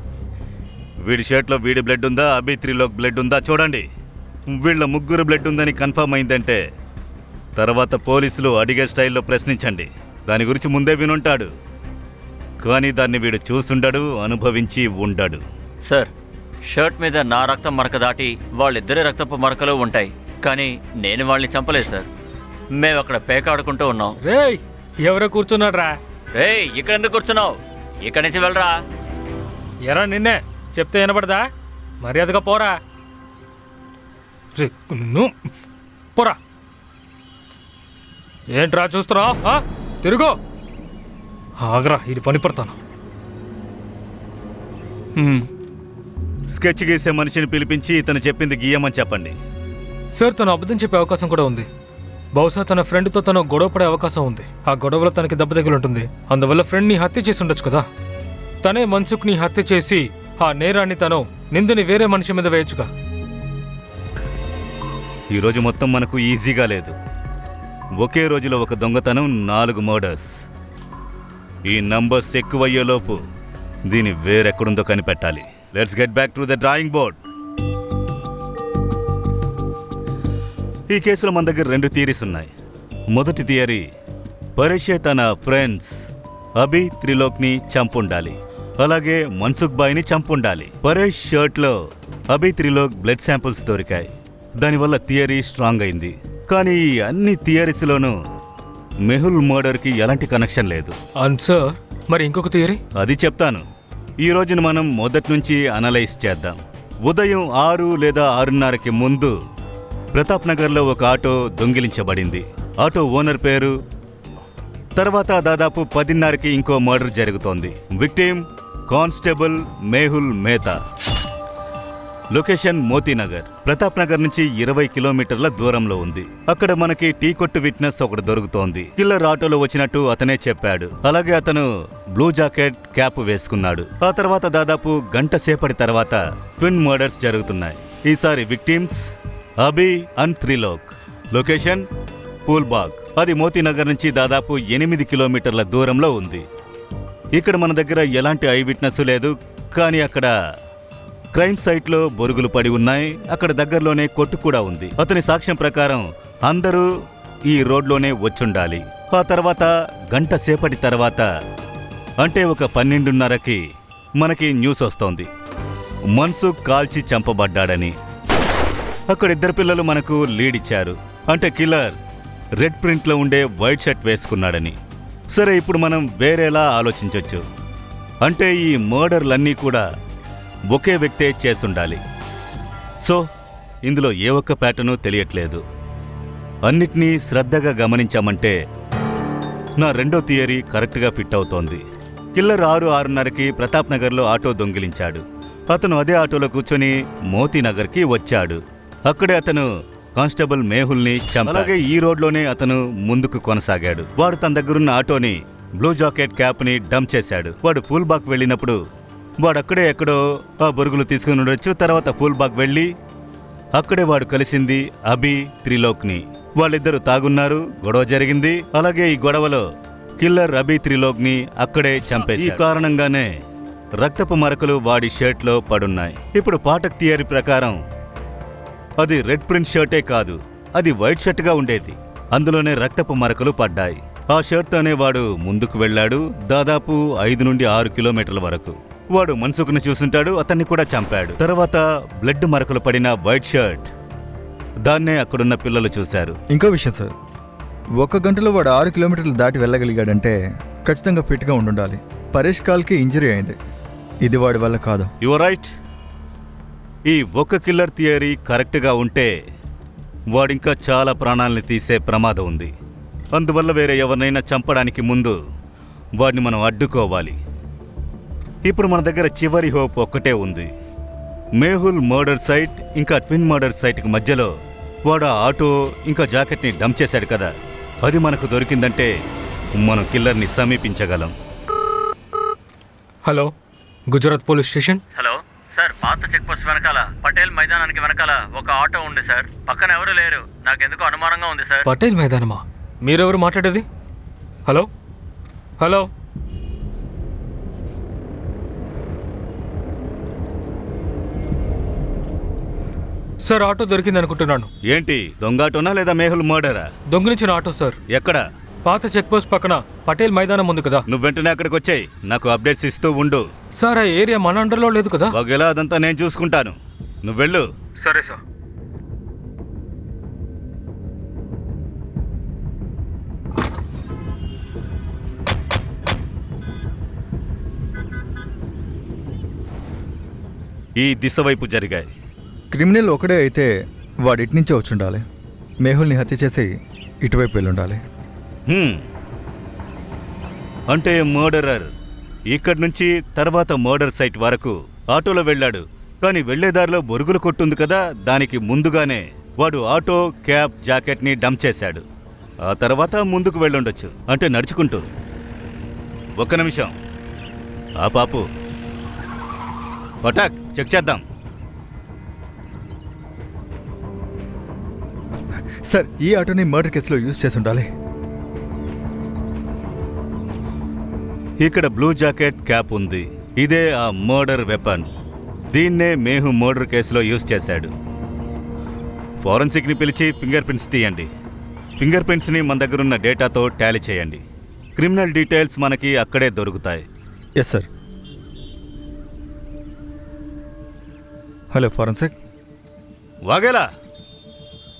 వీడి షర్ట్లో వీడి బ్లడ్ ఉందా, అభి త్రిలోక్ బ్లడ్ ఉందా చూడండి. వీళ్ళ ముగ్గురు బ్లడ్ ఉందని కన్ఫర్మ్ అయిందంటే తర్వాత పోలీసులు అడిగే స్టైల్లో ప్రశ్నించండి. దాని గురించి ముందే వినుంటాడు, కానీ దాన్ని వీడు చూసుండడు, అనుభవించి ఉండడు. సార్, షర్ట్ మీద నా రక్తం మరక దాటి వాళ్ళిద్దరి రక్తపు మరకలు ఉంటాయి, కానీ నేను వాళ్ళని చంపలేదు సార్. మేము అక్కడ పేకాడుకుంటూ ఉన్నాం. రేయ్, ఎవరో కూర్చున్నాడ్రా? రేయ్, ఇక్కడ ఎందుకు కూర్చున్నావు? ఇక్కడి నుంచి వెళ్ళరా. ఎరా నిన్నే చెప్తే వినపడదా? మర్యాదగా పోరా. నువ్వు పోరా. ఏంట్రా చూస్తున్నావు? తిరుగు. ఆగరా, ఇది పని పడతాను. స్కెచ్ గీసే మనిషిని పిలిపించి ఇతను చెప్పింది గీయమని చెప్పండి. సార్, తను అబద్ధం చెప్పే అవకాశం కూడా ఉంది. బహుశా తన ఫ్రెండ్తో తను గొడవ పడే అవకాశం ఉంది. ఆ గొడవలో తనకి దెబ్బ తగిలుంటుంది. అందువల్ల ఫ్రెండ్ని హత్య చేసి ఉండొచ్చు కదా. తనే మన్సుఖ్ని హత్య చేసి ఆ నేరాన్ని తను నిందని వేరే మనిషి మీద వేయచ్చుగా. ఈరోజు మొత్తం మనకు ఈజీగా లేదు. ఒకే రోజులో ఒక దొంగతనం, 4 మర్డర్స్. ఈ నంబర్స్ ఎక్కువయ్యేలోపు దీని వేరెక్కడుందో కనిపెట్టాలి. Let's get back to the drawing board. ఈ కేసులో మన దగ్గర 2 థియరీస్ ఉన్నాయి. మొదటి థియరీ, పరేషే తన ఫ్రెండ్స్ అభి త్రిలోక్ని చంపుండాలి, అలాగే మన్సుఖ్ బాయ్ని చంపుండాలి. పరేష్ షర్ట్లో అభి త్రిలోక్ బ్లడ్ శాంపుల్స్ దొరికాయి. దానివల్ల థియరీ స్ట్రాంగ్ అయింది. కానీ ఈ అన్ని థియరీస్లోనూ మెహుల్ మర్డర్కి ఎలాంటి కనెక్షన్ లేదు. సార్, మరి ఇంకొక థియరీ? అది చెప్తాను. ఈ రోజున మనం మొదటి నుంచి అనలైజ్ చేద్దాం. ఉదయం 6 లేదా 6:30కి ముందు ప్రతాప్ నగర్లో ఒక ఆటో దొంగిలించబడింది. ఆటో ఓనర్ పేరు. తర్వాత దాదాపు 10:30కి ఇంకో మర్డర్ జరుగుతోంది. Victim constable Mehul Mehta. Location Motinagar. Pratap Nagar నుంచి 20 కిలోమీటర్ల దూరంలో ఉంది. అక్కడ మనకి టీ కొట్టు విట్నెస్ ఒకటి దొరుకుతోంది. కిల్లర్ ఆటోలో వచ్చినట్టు అతనే చెప్పాడు. అలాగే అతను బ్లూ జాకెట్, క్యాప్ వేసుకున్నాడు. ఆ తర్వాత దాదాపు గంట సేపటి తర్వాత ట్విన్ మర్డర్స్ జరుగుతున్నాయి. ఈసారి victims Abhi and Trilok. Location Phoolbagh. అది మోతీనగర్ నుంచి దాదాపు 8 కిలోమీటర్ల దూరంలో ఉంది. ఇక్కడ మన దగ్గర ఎలాంటి ఐ విట్నెస్ లేదు, కానీ అక్కడ క్రైమ్ సైట్లో బొరుగులు పడి ఉన్నాయి. అక్కడ దగ్గరలోనే కొట్టు కూడా ఉంది. అతని సాక్ష్యం ప్రకారం అందరూ ఈ రోడ్లోనే వచ్చుండాలి. ఆ తర్వాత గంట సేపటి తర్వాత, అంటే ఒక 12:30కి మనకి న్యూస్ వస్తోంది, మన్సుఖ్ కాల్చి చంపబడ్డాడని. అక్కడ 2 పిల్లలు మనకు లీడ్ ఇచ్చారు. అంటే కిల్లర్ రెడ్ ప్రింట్లో ఉండే వైట్ షర్ట్ వేసుకున్నాడని. సరే, ఇప్పుడు మనం వేరేలా ఆలోచించవచ్చు. అంటే ఈ మర్డర్లన్నీ కూడా ఒకే వ్యక్తే చేస్తుండాలి. సో ఇందులో ఏ ఒక్క ప్యాటర్ను తెలియట్లేదు. అన్నిటినీ శ్రద్ధగా గమనించామంటే నా రెండో థియరీ కరెక్ట్గా ఫిట్ అవుతోంది. కిల్లర్ 6:30కి ప్రతాప్ నగర్లో ఆటో దొంగిలించాడు. అతను అదే ఆటోలో కూర్చొని మోతీనగర్కి వచ్చాడు. అక్కడే అతను కానిస్టేబుల్ మేహుల్ని చంపాడు. అలాగే ఈ రోడ్లోనే అతను ముందుకు కొనసాగాడు. వాడు తన దగ్గరున్న ఆటోని బ్లూ జాకెట్ క్యాప్ని డంప్ చేశాడు. వాడు ఫూల్ బాగ్ వెళ్ళినప్పుడు వాడు అక్కడే ఎక్కడో ఆ బొరుగులు తీసుకుని ఉండొచ్చు. తర్వాత ఫూల్ బాగ్ వెళ్ళి అక్కడే వాడు కలిసింది అభి త్రిలోక్ని. వాళ్ళిద్దరూ తాగున్నారు, గొడవ జరిగింది. అలాగే ఈ గొడవలో కిల్లర్ అభి త్రిలోక్ని అక్కడే చంపేశాడు. ఈ కారణంగానే రక్తపు మరకలు వాడి షర్ట్లో పడున్నాయి. ఇప్పుడు పాఠక్ థియరీ ప్రకారం అది రెడ్ ప్రింట్ షర్టే కాదు, అది వైట్ షర్ట్గా ఉండేది. అందులోనే రక్తపు మరకలు పడ్డాయి. ఆ షర్ట్తోనే వాడు ముందుకు వెళ్ళాడు, దాదాపు 5 నుండి 6 కిలోమీటర్ల వరకు. వాడు మన్సుఖ్ని చూసుంటాడు, అతన్ని కూడా చంపాడు. తర్వాత బ్లడ్ మరకలు పడిన వైట్ షర్ట్, దాన్నే అక్కడున్న పిల్లలు చూశారు. ఇంకో విషయం సార్, 1 గంటలో వాడు 6 కిలోమీటర్లు దాటి వెళ్ళగలిగాడంటే ఖచ్చితంగా ఫిట్గా ఉండాలి. పరేష్ కాల్కి ఇంజరీ అయింది, ఇది వాడి వల్ల కాదు. Your right. ఈ ఒక్క కిల్లర్ థియరీ కరెక్ట్గా ఉంటే వాడింకా చాలా ప్రాణాలని తీసే ప్రమాదం ఉంది. అందువల్ల వేరే ఎవరినైనా చంపడానికి ముందు వాడిని మనం అడ్డుకోవాలి. ఇప్పుడు మన దగ్గర చివరి హోప్ ఒక్కటే ఉంది. మేహుల్ మర్డర్ సైట్ ఇంకా ట్విన్ మర్డర్ సైట్కి మధ్యలో వాడు ఆ ఆటో ఇంకా జాకెట్ని డంప్ చేశాడు కదా, అది మనకు దొరికిందంటే మనం కిల్లర్ని సమీపించగలం. Hello, Gujarat police station. Hello sir, పాత చెక్ పోస్ట్ వెనకాల పటేల్ మైదానానికి వెనకాల ఒక ఆటో ఉంది సార్. పక్కన ఎవరు లేరు, నాకెందుకు అనుమానంగా ఉంది సార్. పటేల్ మైదానమా? మీరెవరు మాట్లాడేది? హలో హలో సార్, ఆటో దొరికింది అనుకుంటున్నాను. ఏంటి, దొంగాటోనా లేదా మేహుల్ మర్డరా? దొంగిలించిన ఆటో సార్. ఎక్కడ? పాత చెక్ పోస్ట్ పక్కన పటేల్ మైదానం ఉంది కదా. నువ్వు వెంటనే అక్కడికి వచ్చాయి, నాకు అప్డేట్స్ ఇస్తూ ఉండు. సార్, ఆ ఏరియా మన అండర్లో లేదు కదా. ఒకవేళ అదంతా నేను చూసుకుంటాను, నువ్వు వెళ్ళు. సరే సార్. ఈ దిశ వైపు జరిగాయి. క్రిమినల్ ఒకడే అయితే వాడు ఇటునుంచే వచ్చి ఉండాలి. మేహుల్ని హత్య చేసి ఇటువైపు వెళ్ళుండాలి. అంటే మర్డరర్ ఇక్కడి నుంచి తర్వాత మర్డర్ సైట్ వరకు ఆటోలో వెళ్ళాడు. కానీ వెళ్లేదారిలో బొరుగులు కొట్టుంది కదా, దానికి ముందుగానే వాడు ఆటో క్యాబ్ జాకెట్ని డంప్ చేశాడు. ఆ తర్వాత ముందుకు వెళ్ళుండొచ్చు, అంటే నడుచుకుంటూ. ఒక్క నిమిషం ఆ పాపు, పటాక్ చెక్ చేద్దాం. సార్, ఈ ఆటోని మర్డర్ కేసులో యూజ్ చేసి ఉండాలి. ఇక్కడ బ్లూ జాకెట్ క్యాప్ ఉంది, ఇదే ఆ మర్డర్ వెపన్. దీన్నే మేహు మర్డర్ కేసులో యూజ్ చేశాడు. ఫోరెన్సిక్ని పిలిచి ఫింగర్ ప్రింట్స్ తీయండి. ఫింగర్ ప్రింట్స్ని మన దగ్గరున్న డేటాతో టాలీ చేయండి. క్రిమినల్ డీటెయిల్స్ మనకి అక్కడే దొరుకుతాయి. Yes sir. Hello forensic. Vaghela,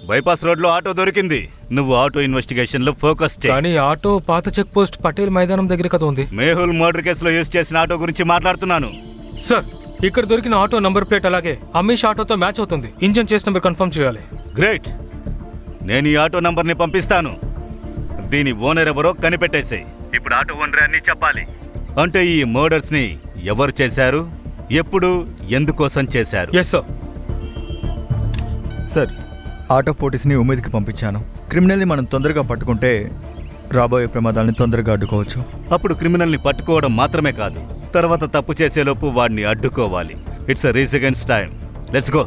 bypass రోడ్లో ఆటో దొరికింది. నువ్వు ఆటో ఇన్వెస్టిగేషన్లో ఫోకస్ చేయి. కానీ ఆటో పాత చెక్ పోస్ట్ పటేల్ మైదానం దగ్గర కదా ఉంది. మేహుల్ మర్డర్ కేసులో యూజ్ చేసిన ఆటో గురించి మాట్లాడుతున్నాను. సార్, ఇక్కడ దొరికిన ఆటో నంబర్ ప్లేట్ అలాగే అమీష్ ఆటోతో మ్యాచ్ అవుతుంది. ఇంజన్ చేసి నెంబర్ కన్ఫర్మ్ చేయాలి. గ్రేట్, నేను ఈ ఆటో నంబర్ని పంపిస్తాను. దీని ఓనర్ ఎవరో కనిపెట్టేసాయి. ఇప్పుడు ఆటో ఓనర్ అని చెప్పాలి. అంటే ఈ మర్డర్స్ని ఎవరు చేశారు, ఎప్పుడు, ఎందుకోసం చేశారు? Yes sir. సార్, ఆటో ఫోటోస్ని ఉమేద్కి పంపించాను. క్రిమినల్ని మనం తొందరగా పట్టుకుంటే రాబోయే ప్రమాదాలను తొందరగా అడ్డుకోవచ్చు. అప్పుడు క్రిమినల్ని పట్టుకోవడం మాత్రమే కాదు, తర్వాత తప్పు చేసేలోపు వాడిని అడ్డుకోవాలి. It's a race against time. Let's go.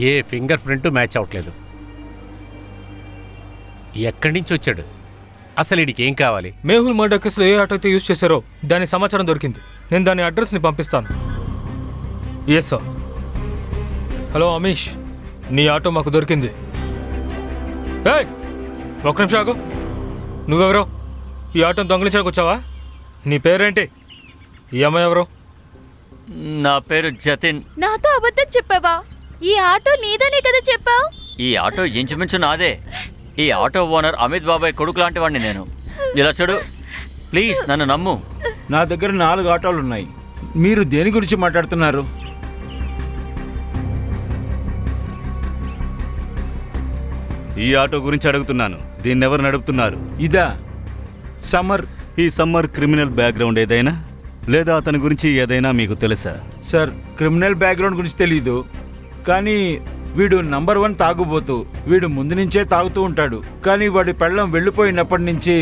ఏ ఫింగర్ ప్రింట్ మ్యాచ్ అవ్వట్లేదు. ఎక్కడి నుంచి వచ్చాడు అసలు? వీడికి ఏం కావాలి? మేహుల్ మర్డర్ కేసులో ఏ ఆటో అయితే యూజ్ చేశారో దాని సమాచారం దొరికింది. నేను దాని అడ్రస్ని పంపిస్తాను. Yes sir. హలో అమీష్, నీ ఆటో మాకు దొరికింది. ఏయ్, ఒక్క నిమిషం ఆగు. నువ్వెవరో? ఈ ఆటోని దొంగలించడానికి వచ్చావా? నీ పేరేంటి? ఈ అమ్మాయి ఎవరు? నా పేరు జతిన్. నాతో అబద్ధం చెప్పావా? ఈ ఆటో నీదనే కదా చెప్పావు. ఈ ఆటో ఇంచుమించు నాదే. ఈ ఆటో ఓనర్ అమిత్ బాబాయ్ కొడుకు లాంటి వాడిని నేను. ఇలా చూడు, ప్లీజ్ నన్ను నమ్ము. నా దగ్గర 4 ఆటోలు ఉన్నాయి. మీరు దేని గురించి మాట్లాడుతున్నారు? ఈ ఆటో గురించి అడుగుతున్నాను. దీన్నెవరు నడుపుతున్నారు? ఇదా సమ్మర్. ఈ సమ్మర్ క్రిమినల్ బ్యాక్గ్రౌండ్ ఏదైనా లేదా అతని గురించి ఏదైనా మీకు తెలుసా? సార్, క్రిమినల్ బ్యాక్గ్రౌండ్ గురించి తెలీదు, కానీ వీడు నంబర్ 1 తాగుబోతు. వీడు ముందు నుంచే తాగుతూ ఉంటాడు, కానీ వాడి పెళ్ళం వెళ్ళిపోయినప్పటి నుంచి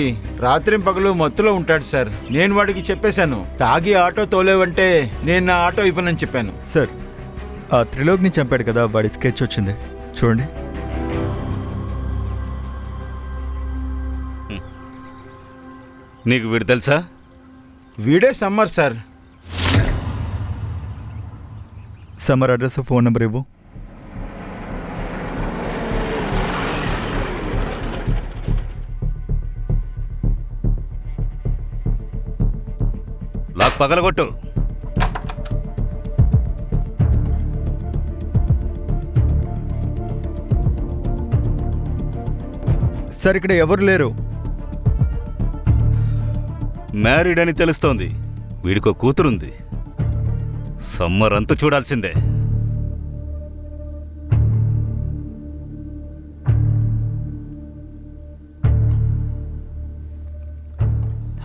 రాత్రి పగలు మత్తులో ఉంటాడు సార్. నేను వాడికి చెప్పేశాను, తాగి ఆటో తోలేవంటే నేను నా ఆటో ఇవ్వనని చెప్పాను. సార్, ఆ త్రిలోక్ని చంపాడు కదా, వాడి స్కెచ్ వచ్చింది చూడండి. నీకు వీడు తెలుసా? వీడే summer sir. Summer address, phone number ఇవ్వు. లాక్ పగలగొట్టు. సార్, ఇక్కడ ఎవరు లేరు. మ్యారీడ్ అని తెలుస్తోంది. వీడికో కూతురుంది. సమ్మర్ అంతా చూడాల్సిందే.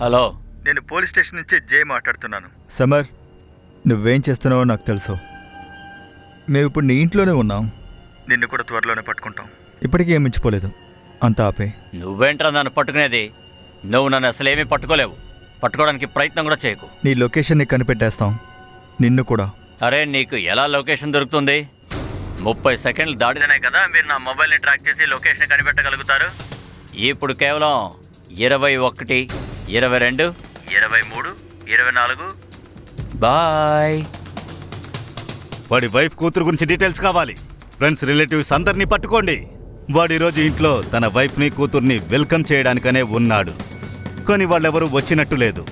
హలో, నేను పోలీస్ స్టేషన్ నుంచి జే మాట్లాడుతున్నాను. సమర్, నువ్వేం చేస్తున్నావో నాకు తెలుసు. మేము ఇప్పుడు నీ ఇంట్లోనే ఉన్నాం. నిన్ను కూడా త్వరలోనే పట్టుకుంటాం. ఇప్పటికీ ఏం మించిపోలేదు. అంతా ఆపే. నువ్వేంట్రా నన్ను పట్టుకునేది? నువ్వు నన్ను అసలేమీ పట్టుకోలేవు. పట్టుకోవడానికి ప్రయత్నం కూడా చేయకు. నీ లొకేషన్ని కనిపెట్టేస్తాం, నిన్ను కూడా. అరే, నీకు ఎలా లొకేషన్ దొరుకుతుంది? 30 సెకండ్లు దాటితేనే కదా మీరు నా మొబైల్ని ట్రాక్ చేసి లొకేషన్ కనిపెట్టగలుగుతారు. ఇప్పుడు కేవలం 21, 22, 23, 24. బాయ్. వాడి వైఫ్ కూతురు గురించి డీటెయిల్స్ కావాలి. ఫ్రెండ్స్, రిలేటివ్స్ అందరినీ పట్టుకోండి. వాడి రోజు ఇంట్లో తన వైఫ్ని కూతుర్ని వెల్కమ్ చేయడానికనే ఉన్నాడు, కానీ వాళ్ళెవరూ వచ్చినట్టు లేదు.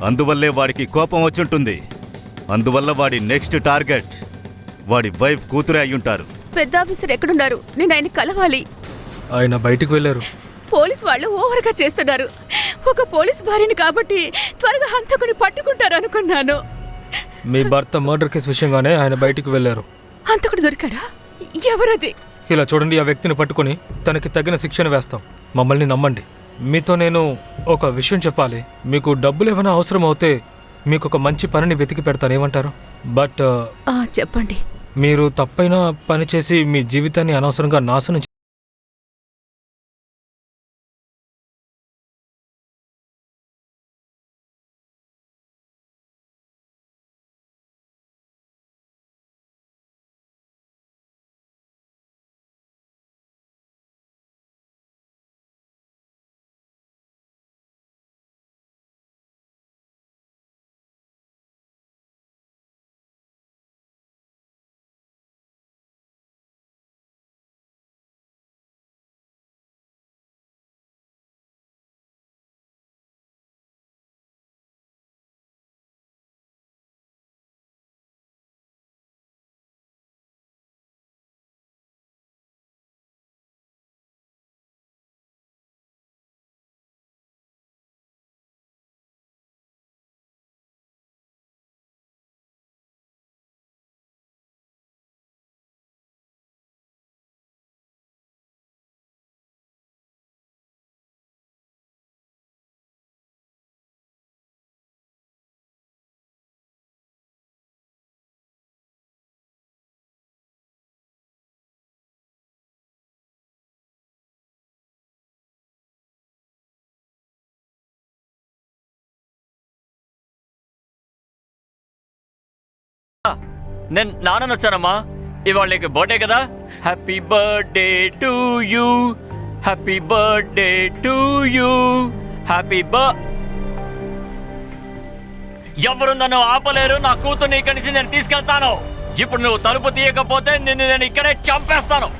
అందువల్లే వాడికి కోపం వచ్చుంటుంది. అందువల్ల వాడి నెక్స్ట్ టార్గెట్ వాడి వైఫ్ కూతురే అయ్యుంటారు. పెద్ద ఆఫీసర్ ఎక్కడున్నారు? నేను ఆయన కలవాలి. ఆయన బయటికి వెళ్ళారు. పోలీస్ వాళ్ళు ఓవర్గా చేస్తున్నారు. ఒక పోలీస్ భార్యని కాబట్టి త్వరగా హంతకుని పట్టుకుంటారు అనుకున్నాను. మీ భర్త మర్డర్ కేసు విషయంగానే ఆయన బయటికి వెళ్ళారు. హంతకుడు దొరికాడా? ఎవరది? ఇలా చూడండి, ఆ వ్యక్తిని పట్టుకొని తనకి తగిన శిక్షణ వేస్తాం. మమ్మల్ని నమ్మండి. మీతో నేను ఒక విషయం చెప్పాలి. మీకు డబ్బులు ఏమైనా అవసరం అవుతే మీకు ఒక మంచి పనిని వెతికి పెడతాను, ఏమంటారు? బట్ చెప్పండి. మీరు తప్పైన పని చేసి మీ జీవితాన్ని అనవసరంగా నాశనం నేను నాన్న వచ్చానమ్మా. ఇవాళ నీకు బర్త్డే కదా. Happy birthday to you, happy birthday to you, happy ఎవరు నన్ను ఆపలేరు. నా కూతుర్ని ఇక్కడి నుంచి నేను తీసుకెళ్తాను. ఇప్పుడు నువ్వు తలుపు తీయకపోతే నిన్ను నేను ఇక్కడే చంపేస్తాను.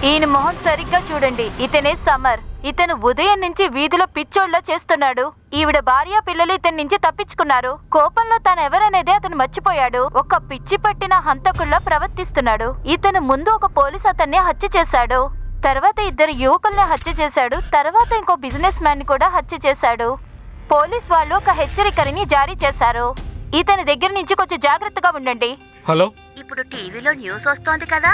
ఈయన మొహం సరిగ్గా చూడండి. ఇతనే సమ్మర్. ఇతను ఉదయం నుంచి వీధిలో పిచ్చోళ్ళ చేస్తున్నాడు. ఈవిడ భార్య పిల్లలు ఇతని నుంచి తప్పించుకున్నారు. కోపంలో తనెవరనేదే అతను మర్చిపోయాడు. ఒక పిచ్చి పట్టిన హంతకుల్లా ప్రవర్తిస్తున్నాడు. ఇతను ముందు ఒక పోలీస్ అతన్ని హత్య చేశాడు. తర్వాత 2 యువకుల్ని హత్య చేశాడు. తర్వాత ఇంకో బిజినెస్ మ్యాన్ కూడా హత్య చేశాడు. పోలీస్ వాళ్ళు ఒక హెచ్చరికని జారీ చేశారు. ఇతని దగ్గర నుంచి కొంచెం జాగ్రత్తగా ఉండండి. హలో, ఇప్పుడు టీవీలో న్యూస్ వస్తోంది కదా,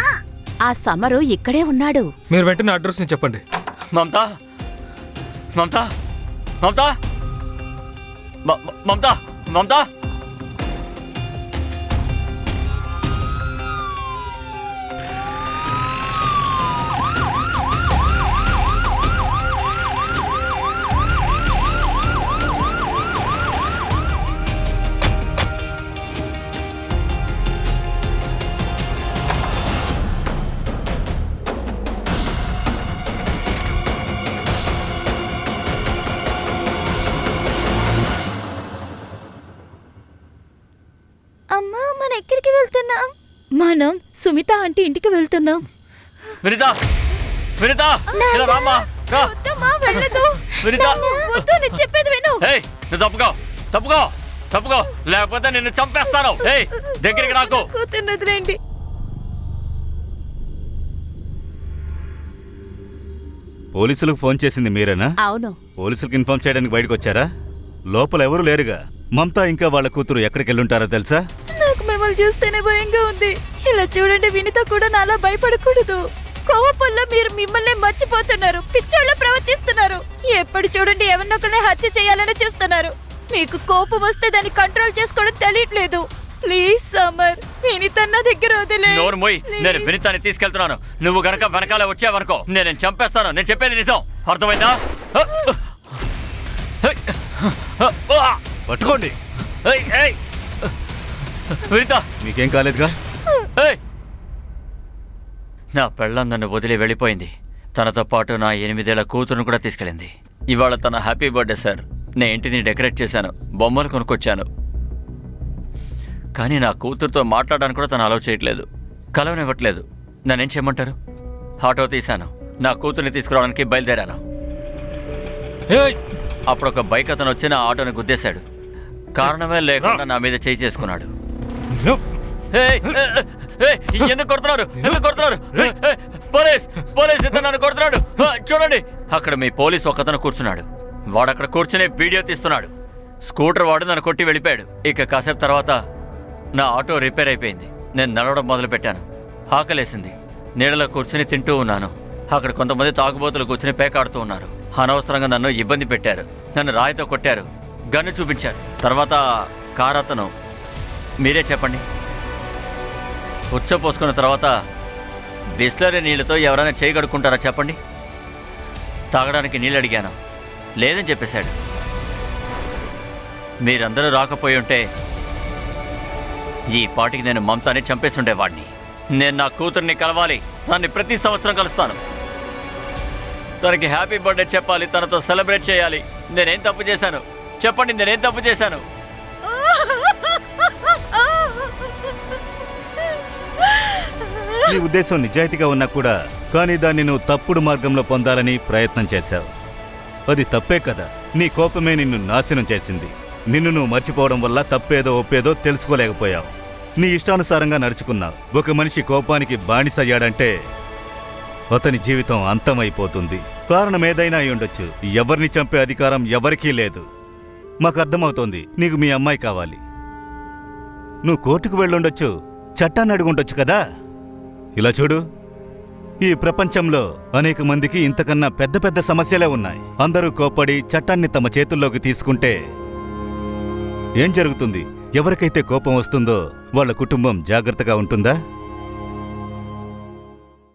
ఆ సమరు ఇక్కడే ఉన్నాడు. మీరు వెంటనే అడ్రస్ని చెప్పండి. మమతా మమతా మమతా మమతా మమతా అమ్మా, మనం ఎక్కడికి వెళ్తున్నాం? మనం సుమిత ఆంటీ ఇంటికి వెళ్తున్నాం. వినిత వినిత ఇలా రామ్మా, రా. వద్దమ్మా, వెళ్ళదు. వినిత వద్దు, నేను చెప్పేది విను. ఏయ్, నువ్వు తప్పుకో తప్పుకో తప్పుకో, లేకపోతే నిన్ను చంపేస్తాను. ఏయ్, దగ్గరికి రాకు. కూతుర్ని వదిలేండి. పోలీసులకు ఫోన్ చేసింది మీరేనా? అవును. పోలీసులకు ఇన్ఫార్మ్ చేయడానికి బయటకు వచ్చారా? లోపల ఎవరూ లేరుగా. మమతా ఇంకా వాళ్ళ కూతురు ఎక్కడికి వెళ్ళుంటారో తెలుసా? నాకు మిమ్మల్ని చూస్తేనే భయంగా ఉంది. ఇలా చూడండి, వినిత కూడా నాలా భయపడకూడదు. కోపంలో మీరు మిమ్మల్ని మర్చిపోతున్నారు, పిచ్చోళ్ళ ప్రవర్తిస్తున్నారు. ఎప్పుడు చూడండి ఎవరినొకరిని హత్య చేయాలని చూస్తున్నారు. మీకు కోపం వస్తే దాన్ని కంట్రోల్ చేసుకోవడం తెలియట్లేదు. ప్లీజ్ సమర్, వినిత నా దగ్గర వదిలే. నోరు మొయ్, నేను వినితాన్ని తీసుకెళ్తున్నాను. నువ్వు గనక వెనకాల వచ్చావనుకో నేను చంపేస్తాను. నేను చెప్పేది నిజం, అర్థమైందా? పట్టుకోండి. వినిత, మీకేం కాలేదుగా? నా పెళ్ళం నన్ను వదిలి వెళ్ళిపోయింది. తనతో పాటు నా 8 ఏళ్ల కూతురును కూడా తీసుకెళ్ళింది. ఇవాళ తన హ్యాపీ బర్త్డే సార్. నేను ఇంటిని డెకరేట్ చేశాను, బొమ్మలు కొనుక్కొచ్చాను. కానీ నా కూతురుతో మాట్లాడడానికి కూడా తను అలౌ చేయట్లేదు, కలవనివ్వట్లేదు. నన్నేం చేయమంటారు? ఆటో తీశాను, నా కూతుర్ని తీసుకురావడానికి బయలుదేరాను. అప్పుడు ఒక బైక్ అతను వచ్చి నా ఆటోని గుద్దేశాడు. కారణమే లేకుండా నా మీద చేయి చేసుకున్నాడు. ఎందుకు కొడుతున్నారు? ఎందుకు కొడుతున్నారు? పోలీస్ పోలీస్ ఇతను నన్ను కొడుతున్నాడు. చూడండి, అక్కడ మీ పోలీస్ ఒకతను కూర్చున్నాడు. వాడు అక్కడ కూర్చుని వీడియో తీస్తున్నాడు. స్కూటర్ వాడు నన్ను కొట్టి వెళ్ళిపోయాడు. ఇక కాసేపు తర్వాత నా ఆటో రిపేర్ అయిపోయింది. నేను నడవడం మొదలుపెట్టాను. ఆకలేసింది. నీడలో కూర్చుని తింటూ ఉన్నాను. అక్కడ కొంతమంది తాగుబోతులు కూర్చుని పేకాడుతూ ఉన్నారు. అనవసరంగా నన్ను ఇబ్బంది పెట్టారు. నన్ను రాయితో కొట్టారు, గన్ను చూపించారు. తర్వాత కారు అతను, మీరే చెప్పండి, ఉచ్చపోసుకున్న తర్వాత బిస్లరీ నీళ్ళతో ఎవరైనా చేయి కడుక్కుంటారా చెప్పండి? తాగడానికి నీళ్ళు అడిగాను, లేదని చెప్పేశాడు. మీరందరూ రాకపోయి ఉంటే ఈ పాటికి నేను మమతాని చంపేసి ఉండేవాడిని. నేను నా కూతుర్ని కలవాలి. దాన్ని ప్రతి సంవత్సరం కలుస్తాను. తనకి హ్యాపీ బర్త్డే చెప్పాలి, తనతో సెలబ్రేట్ చేయాలి. నేనేం తప్పు చేశాను చెప్పండి? నేనేం తప్పు చేశాను? నీ ఉద్దేశం నిజాయితీగా ఉన్నా కూడా కానీ దాన్ని నువ్వు తప్పుడు మార్గంలో పొందాలని ప్రయత్నం చేశావు. అది తప్పే కదా. నీ కోపమే నిన్ను నాశనం చేసింది. నిన్ను నువ్వు మర్చిపోవడం వల్ల తప్పేదో ఒప్పేదో తెలుసుకోలేకపోయావు. నీ ఇష్టానుసారంగా నడుచుకున్నావు. ఒక మనిషి కోపానికి బానిసయ్యాడంటే అతని జీవితం అంతమైపోతుంది. కారణం ఏదైనా అయి ఉండొచ్చు. ఎవరిని చంపే అధికారం ఎవరికీ లేదు. మాకు అర్థమవుతోంది, నీకు మీ అమ్మాయి కావాలి. నువ్వు కోర్టుకు వెళ్ళుండొచ్చు, చట్టాన్ని అడుగుండొచ్చు కదా. ఇలా చూడు, ఈ ప్రపంచంలో అనేక మందికి ఇంతకన్నా పెద్ద పెద్ద సమస్యలే ఉన్నాయి. అందరూ కోప్పడి చట్టాన్ని తమ చేతుల్లోకి తీసుకుంటే ఏం జరుగుతుంది? ఎవరికైతే కోపం వస్తుందో వాళ్ళ కుటుంబం జాగ్రత్తగా ఉంటుందా?